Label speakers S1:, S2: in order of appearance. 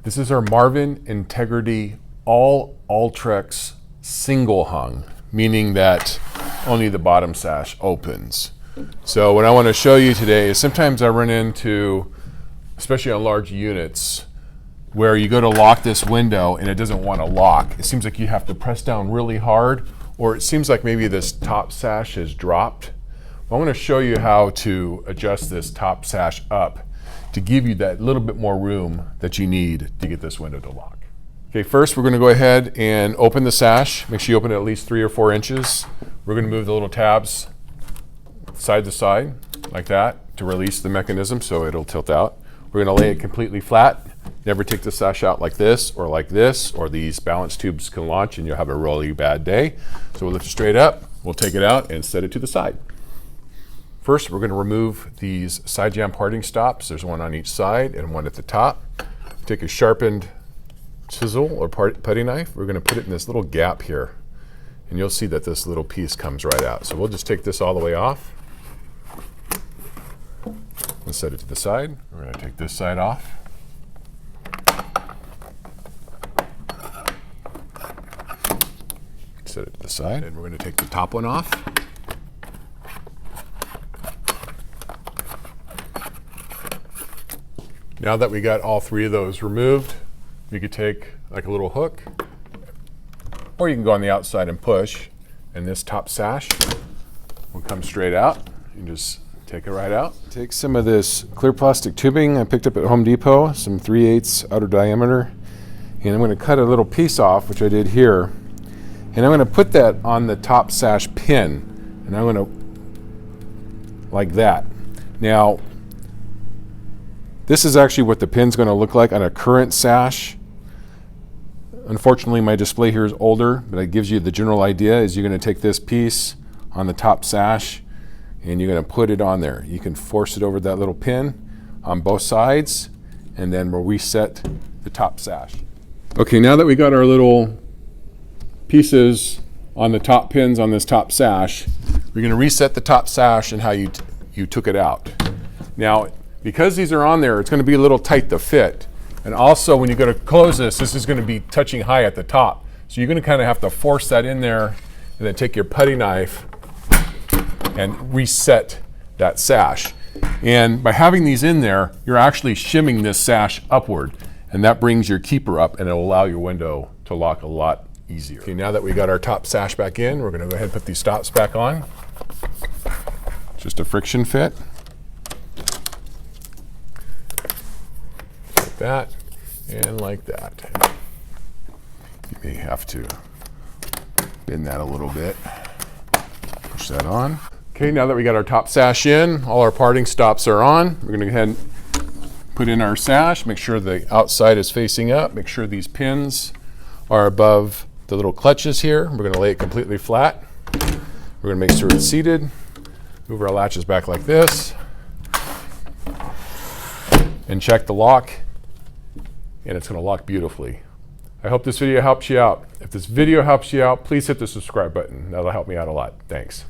S1: This is our Marvin Integrity all Ultrex single hung, meaning that only the bottom sash opens. So what I want to show you today is sometimes I run into, especially on large units, where you go to lock this window and it doesn't want to lock. It seems like you have to press down really hard, or it seems like maybe this top sash has dropped. I want to show you how to adjust this top sash up to give you that little bit more room that you need to get this window to lock. Okay, first we're going to go ahead and open the sash. Make sure you open it at least 3 or 4 inches. We're going to move the little tabs side to side like that to release the mechanism so it'll tilt out. We're going to lay it completely flat. Never take the sash out like this, or these balance tubes can launch and you'll have a really bad day. So we'll lift it straight up, we'll take it out and set it to the side. First, we're going to remove these side jam parting stops. There's one on each side and one at the top. Take a sharpened chisel or putty knife. We're going to put it in this little gap here, and you'll see that this little piece comes right out. So we'll just take this all the way off and set it to the side. We're going to take this side off. Set it to the side, and we're going to take the top one off. Now that we got all 3 of those removed, we could take like a little hook, or you can go on the outside and push, and this top sash will come straight out. You can just take it right out. Take some of this clear plastic tubing I picked up at Home Depot, some 3/8 outer diameter, and I'm going to cut a little piece off, which I did here, and I'm going to put that on the top sash pin, and I'm going to, like that. Now, this is actually what the pin's going to look like on a current sash. Unfortunately, my display here is older, but it gives you the general idea. Is you're going to take this piece on the top sash and you're going to put it on there. You can force it over that little pin on both sides, and then we'll reset the top sash. Okay, now that we got our little pieces on the top pins on this top sash, we're going to reset the top sash and how you took it out. Now, because these are on there, it's going to be a little tight to fit. And also, when you go to close this is going to be touching high at the top. So you're going to kind of have to force that in there and then take your putty knife and reset that sash. And by having these in there, you're actually shimming this sash upward, and that brings your keeper up and it'll allow your window to lock a lot easier. Okay, now that we got our top sash back in, we're going to go ahead and put these stops back on. Just a friction fit. That and like that. You may have to bend that a little bit. Push that on. Okay, now that we got our top sash in, all our parting stops are on. We're going to go ahead and put in our sash, make sure the outside is facing up, make sure these pins are above the little clutches here. We're going to lay it completely flat. We're going to make sure it's seated. Move our latches back like this. And check the lock. And it's going to lock beautifully. I hope this video helps you out. If this video helps you out, please hit the subscribe button. That'll help me out a lot. Thanks.